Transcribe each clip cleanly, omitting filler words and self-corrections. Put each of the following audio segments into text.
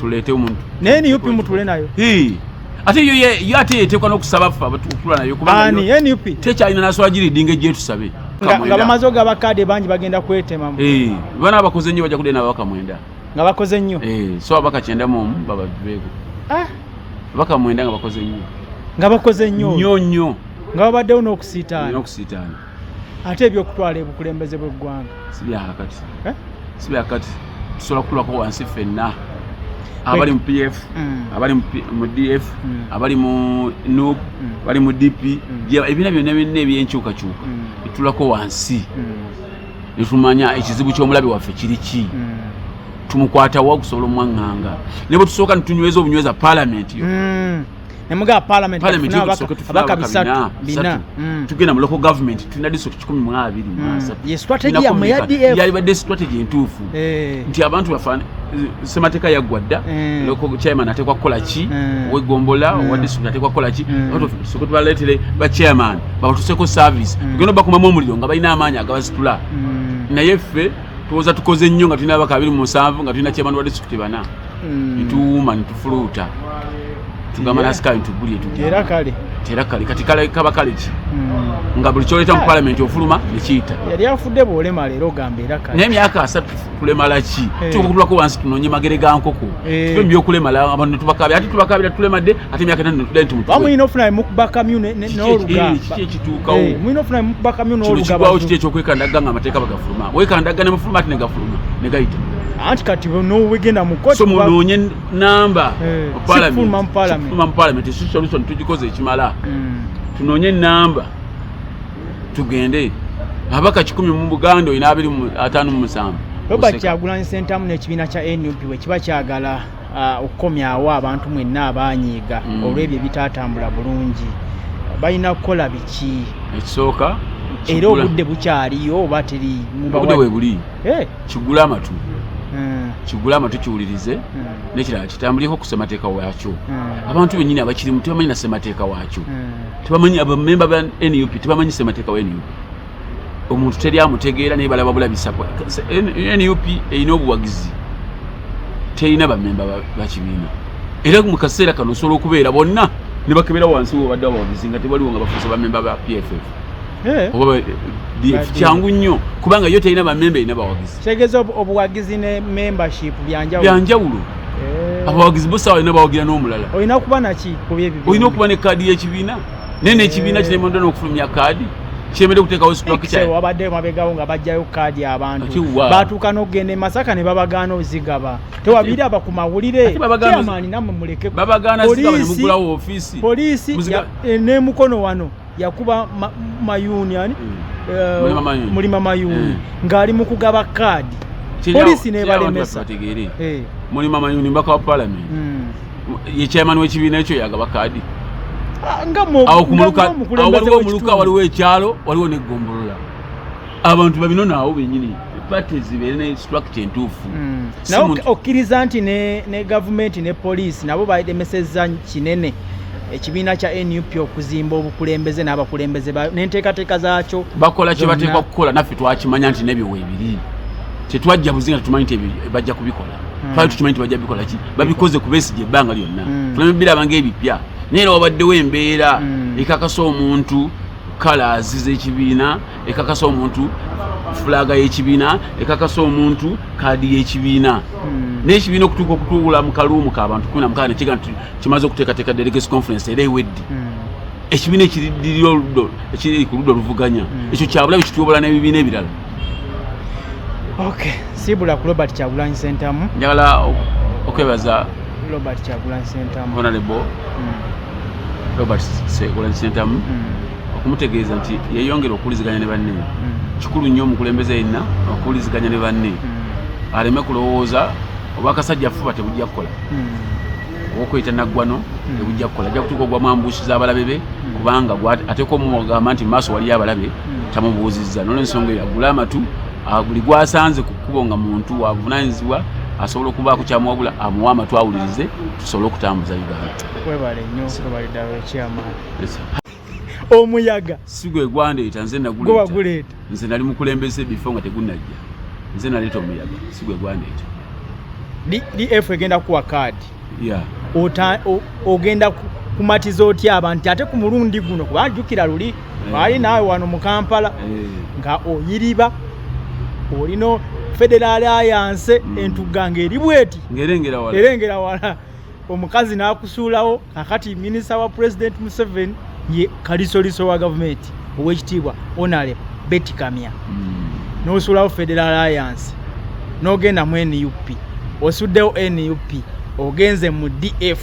tulete omuntu NUP mutule nayo ate yo ate yetekwa n'okusaba ffe abatukula nayo kubanga NUP tekyalina naswagiri dinge gye tusabe nga bamaze ogaba kaadi bangi bagenda kwetema bana abakoze nnyo bajja kudde n'ababaka 9 nga bakoze nnyo so ababaka 9 mu babaveeko ababaka 9 nga bakoze nnyo nga bakoze nnyo nga babaddewo n'okusiitaana ate ebyokutwala ebukulembeze bw'eggwanga si byakati tusobola kukulako wansi ffenna abali mu PF abali mu DF abali mu NUP bali mu DP ebina byonna ebyenkyukakyuka bitulako wansi netumanya ekizibu ky'omulabi waffe kiri ki tumukwatawo okusobola omwaŋŋanga ne bwe tusooka netunyweza obunyweza parliament yo nemuga parliament abaka bina tugenda mu local government tulina district 12 ye strategy ya MDF yalibadde strategy entuufu nti abantu bafana semateeka yaggwadda local chairman atekwa kukola ki wegombola owa district atekwa kukola ki sokoto baleetere ba chairman babatuseko service tugenda bakumamu omuliro nga balina amaanyi agabazitula naye ffe tuwoza tukoze nnyo nga tulina abaka 27 nga tulina chairman wa district 4 nituwuma nitufuluuta tugamba nasika ntugulye tera kale kati kale kaba kale ki nga buli kyoleta mu parliament ofuluma nekiyita yali afudde bolema leero gamba era kale n'emyaka 3 kulemala ki tukutulako wansi tunonye magere ga nkoko tube mbyokulemala abantu tubakabe ati tubakabira tulemadde ate emyaka 5 tudde nti mutu mwino ofuna mukubaka myu n'olugamba ekituukawo mwino ofuna mukubaka myu n'olugamba kibwawo kiti ekyokwekandagga nga amateeka bagafuluma wekandagga ne mufuluma ati negafuluma negayita anti kati no wegenda mu court so munonye namba mu parliament solution tujikoze ekimala tunonye namba tugende abaka 10 mu Buganda ina 257 Robert Kyagulanyi Ssentamu n'ekibiina kya NUP we kiba kyagala okukomyawo abantu mwenna abanyiiga olw'ebyo ebitatambula bulungi balina kukola biki ekisooka era obudde bukyaliyo oba teri obudde we buli kigula amatu kigula amatu kiwulirize n'ekirala kitambuliko ku ssemateeka waakyo abantu bennyini abakirimu tebamanyi na ssemateeka waakyo tebamanyi abamemba ba NUP tebamanyi ssemateeka wa NUP omuntu teri amutegeera naye balaba bulabisa NUP erina obuwagizi terina bamemba bakibiina era mu kaseera kano osobola okubeera bonna ne bakebera wansi wobadde abawagizi nga tebaliwo nga bafuusa bamemba ba PFF oba kyangu nnyo kubanga yo terina bamemba erina bawagizi kitegeeza obuwagizi ne membership byanjawulo abawagizi bosawa erina bawagira n'omulala olina okuba naki olina okuba ne kaadi y'ekibiina naye n'ekibiina kiremonda n'okufulumya kaadi kyemere kuteekawo sitoki kyayo wabadde mabegawo nga bajjayo kaadi abantu batuuka n'okugenda e Masaka ne babagaana ozigaba tewabiri abakumawulire kyamaani nammwe muleke babagaana zigaba ne mugulawo ofiisi poliisi n'emukono wano yakuba mayuni mulima mayuni ng'ali mu kugaba kaadi poliisi n'ebalemesa mulima mayuni mbaka wa parliament ye chairman w'ekibiina ekyo yagaba kaadi awo waliwo omuluka waliwo ekyalo waliwo n'eggombolola abantu babino naawo bennyini pate zibeere ne structure entuufu naye okkiriza nti ne gavumenti ne poliisi nabo balemesezza kinene ekibiina kya NUP okuzimba obukulembeze n'abakulembeze n'enteekateeka zaakyo bakola kye bateekwa kukola naffe twakimanya nti nebyo weebiri tetwajja buzinga tumanyi nti bajja kubikola twali tukimanyi nti bajja bikola ki babikoze ku Besigye ebbanga lyonna tulabirabanga ebipya naye wabaddewo embeera ekakasa omuntu kalaazi z'ekibiina ekakasa omuntu fulaga y'ekibiina ekakasa omuntu kaadi y'ekibiina n'ekibiina okutuuka okutuula mu kaluumu k'abantu 16 nekiga nti kimaze okuteekateeka delegates conference era ewedde ekibiina ekiri ku ludda oluvuganya ekyo kyabulabe kituyobala n'ebibiina ebirala sibula ku Robert Kyagulanyi Ssentamu njagala okwebaza Robert Kyagulanyi Ssentamu Honorable Robert Kyagulanyi Ssentamu okumutegeeza nti yeyongera okuwuliziganya ne banne kikulu nnyo omukulembeze yenna okuwuliziganya ne banne aleme kulowooza oba akasajja fuba tebujja kukola okweyita naggwano tebujja kukola ajja kutuuka ogwa mwambuusi z'abalabe be kubanga ateeka omugamba nti maaso waliyo abalabe tamubuuzizza nolwensonga eyo agula amatu buli gwasanze ku kkubo nga muntu wavunaanyizibwa asobola okubaako kyamuwabula amuwa amatu awulirize tusobole okutambuza Uganda. Webale nnyo Sobalidawe Chairman. Omuyaga si gwe gwandeeta nze naguleeta nze nali mukulembeze bifo nga tegunnajja nze naleeta omuyaga si gwe gwandeeta DF egenda kuwa kadi ogenda kumatiza otya abantu ate ku mulundi guno kubajjukira luli wali naawe wano mu Kampala nga oyiriba olino Federal Alliance entuganga eri bweti erengera wala omukazi n'akusuulawo akati minisita wa President Museveni ye kalisoliso wa government owekitiibwa Honorable Betty Kamya n'osuulawo Federal Alliance n'ogenda mu NUP osuddewo NUP ogenze mu DF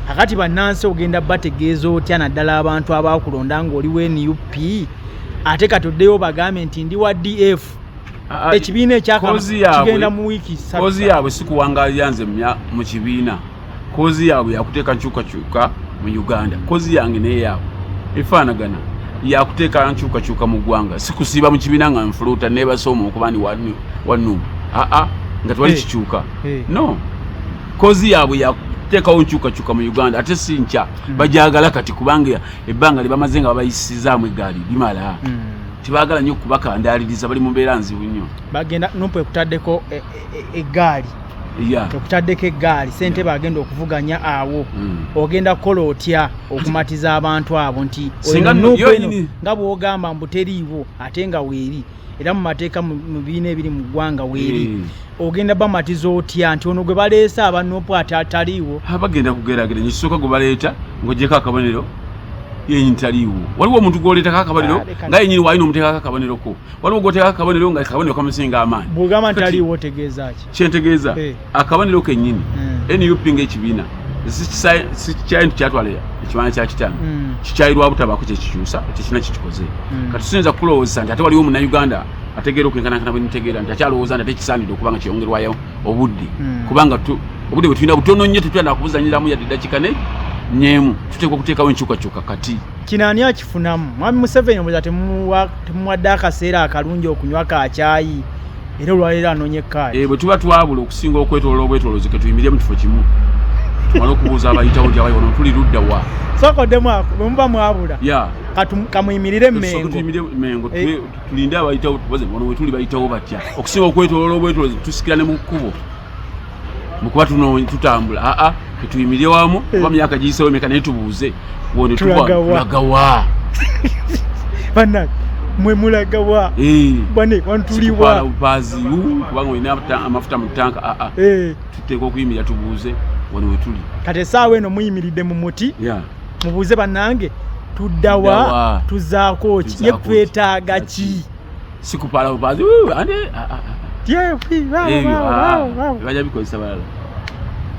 akati bannansi ogenda bategeeza otya naddala abantu abakulonda ng'oli wa NUP ate katoddeyo bagambe nti ndi wa DF ekibiina ekyakigenda mu wiiki kozi yaabwe sikuwangalira nze mu kibiina kozi yaabwe yakuteeka nkyukakyuka mu Uganda kozi yange naye yaabwe efaanagana yakuteeka nkyukakyuka mu ggwanga sikusiiba mu kibiina nga nfuluuta neebasooma okuba ndi wannumu nga twali kikyuka no kozi yaabwe yakuteekawo nkyukakyuka mu Uganda ate si nkya bajagala kati kubanga ebbanga libamaze nga babayisizaamu eggaali limala tibagala nnyo kubakandaliriza bali mu mbeera nzibu nnyo bagenda nompo ekutaddeko eggaali ekutaddeko eggaali sente bagenda okuvuganya awo ogenda kukola otya okumatiza abantu abo nti nga bw'ogamba mbuteriiwo ate nga weeri era mu mateeka mu biina ebiri mu ggwanga weeri ogenda bamatiza otya nti ono gwe baleese abannopo ataliiwo bagenda kugeragera nekisooka gwe baleeta ng'ogyeko akabonero yenyini taliiwo waliwo omuntu gw'oleetako akabonero nga yenyini waalina omuteekako akabonero ko waliwo gw'oteekako akabonero nga akabonero kamusinga amaanyi bw'ogamba ntaliiwo otegeeza ki kyentegeeza akabonero kennyini NUP ng'ekibiina si kintu kyatwala ekibiina kya kitano kikyayirwa butabaako kyekikyusa tekirina kikikoze kati tusinza kulowoozesa nti ate waliwo Munnayuganda ategeera okwenkanankana bwe ntegeera nti akyalowooza nti ate kisaanidde okuba nga kyeyongerwayo obudde kubanga obudde bwe tulina butono nnyo tetulina kubuzanyiramu yadde eddakiika nyemu tuteekwa okuteekawo enkyukakyuka kati kinaani akifunamu mwami Museveni omulira temuwadde akaseera akalungi okunywa kacaayi era olwaleero anoonya ekkaadi bwe tuba twabula okusinga okwetoloola obwetoloozi ke tuyimirire mu kifo kimu tumale okubuuza abayitawo nti abayi wano tuli ludda wa sokoddemu ako bwe muba mwabula kamuyimirire Mengo tulinde abayitawo tubaze wano we tuli bayitawo batya okusinga okwetoloola obwetoloozi tusikira ne mu kkubo mu kuba tutambula tuyimirire wamu kuba myaka giyiseewo emeka naye tubuuze wone tulagawa bannange mwe mulagawa bwane wantuliwa bupazi kubanga olina amafuta mu tanka tuteekwa okuyimirira tubuuze wano we tuli kati essaawa eno muyimiridde mu muti mubuuze bannange tuddawa tuzaako ki ye twetaaga ki sikupaala bupazi bajja bikozesa balala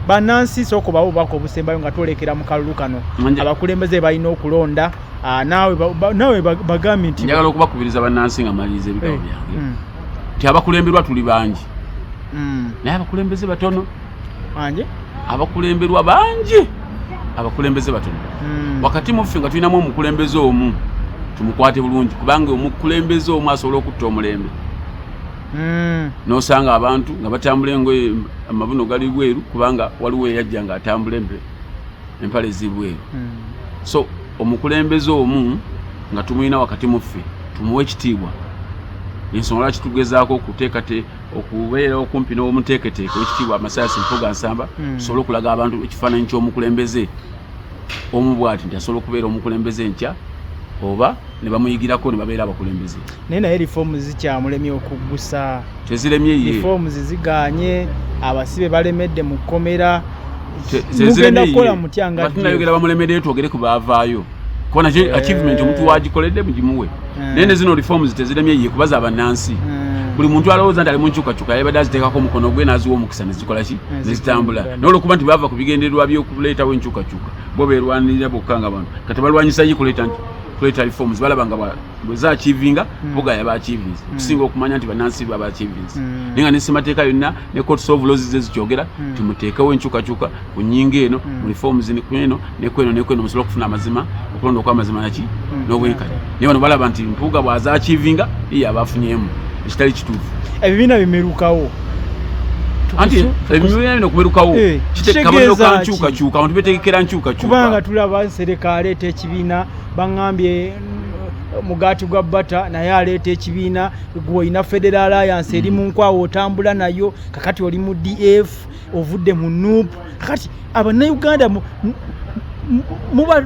bannansi sooka bawo bubaka obusembayo nga twolekera mu kalulu kano abakulembeze balina okulonda naawe bagambe nti njagala okubakubiriza bannansi nga maliriza ebigabo byange nti abakulemberwa tuli bangi naye abakulembeze batono abakulemberwa bangi abakulembeze batono wakati muffe nga tulinamu omukulembeze omu tumukwate bulungi kubanga omukulembeze omu asobola okutta omulembe nosanga abantu nga batambula engoye amabuno gali bweru kubanga waliwo eyajja nga atambula empale zibweru so omukulembeze omu nga tumulina wakati muffe tumuwe ekitiibwa ensonga lwaki tugezaako okubeera okumpi n'omuteeketeeke w'ekitiibwa Amasasi Mpuuga Nsamba tusobole okulaga abantu ekifaananyi ky'omukulembeze omu bw'ati nti asobola okubeera omukulembeze nkya oba ne bamuyigirako ne babeera abakulembeze naye reforms zikyamulemye okuggusa teziremye ye reforms ziganye abasibe balemedde mu kkomera mugenda kukola mutya nga tunayogera bamulemeddeyo twogere ku baavaayo kubona achievement omuntu wagikoledde mugimuwe naye ne zino reforms teziremye ye kubaza abannansi buli muntu alowooza nti ali mu nkyukakyuka yabadde aziteekako omukono gwe n'aziwa omukisa ne zikola ki ne zitambula naye olwokuba nti bava ku bigendererwa by'okuleetawo enkyukakyuka bo beerwanirira bokka nga bantu kati balwanyisa ye kuleeta reforms balaba nga bwe zaachivinga Mpuuga yaba achievings okusinga okumanya nti bannansi baba achievings naye nga ne ssemateeka yonna ne courts of laws ze zikyogera timuteekewo enkyukakyuka ku nnyingo eno mu reforms eno nekweno musobola okufuna amazima okulonda okw'amazima naki n'obwenkanya naye bano balaba nti Mpuuga bw'azaachivinga ye aba afunyemu ekitali kituufu ebibiina bimerukawo anti ebibiina bino kumerukawo kiteekabaliro ka nkyukakyuka abantu betegekera nkyukakyuka kubanga tulaba Sereka aleeta ekibiina baŋŋambye mugaati gwa bata naye aleeta ekibiina gwe olina Federal Alliance eri mu nkwawa otambula nayo kakati oli mu DF ovudde mu NUP kakati abannayuganda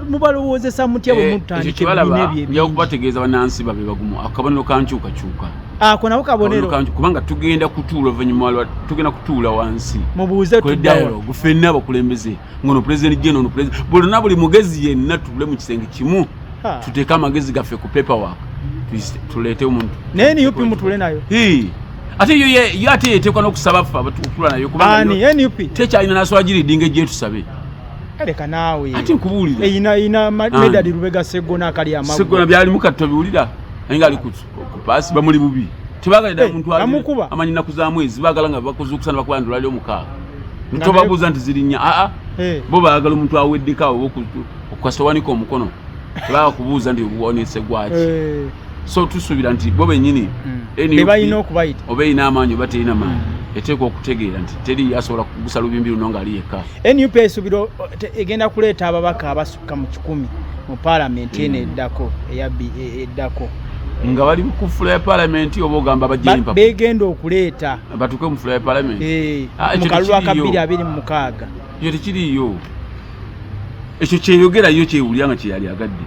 mubalowoozesa mutya bwe mutandika ebibiina ebyo okubategeeza bannansi babe bagumu akabonero kankyukakyuka ako nako kabonero kubanga tugenda kutuula oluvannyuma tugenda kutuula wansi mubuuze dialogue ffenna abakulembeze ngono president jeno ono president bulina buli mugezi yenna tuule mu kisenge kimu tuteeke amagezi gaffe ku paperwork tuleete omuntu naye NUP mutule nayo ate yo ate yeteekwa n'okusaba ffe abatula nayo kubanga NUP tekyalina nasobola giridinga ejje tusabe leka naawe ate nkubuulira ina medali Lubega Segona akali amagu Segona byalimu katto biwulira naye nga ali ku paasi bamuli bubi tebagalira omuntu amanyi nnaku za mwezi baagala nga bakuzuukusa ne bakuba ndulali omukaaga ntobabuuza nti zirinnya bo baagala omuntu aweddeko awo okukasitawanika omukono tebakubuuza nti obuwonese gwaki so tusuubira nti bo bennyini balina okubayita oba erina amaanyi oba terina maanyi eteekwa okutegeera nti teri asobola kugusa lubimbi luno ng'ali yekka. NUP esuubira egenda kuleeta ababaka abasukka mu 10 mu paalamenti eno eddako nga bali ku fula ya paalamenti oba ogamba bajja empapa begenda okuleeta batuuke mu fula ya paalamenti mu kalulu aka 2026 ekyo tekiriyo ekyo kyeyogera yo kyewulira nga kyeyali agadde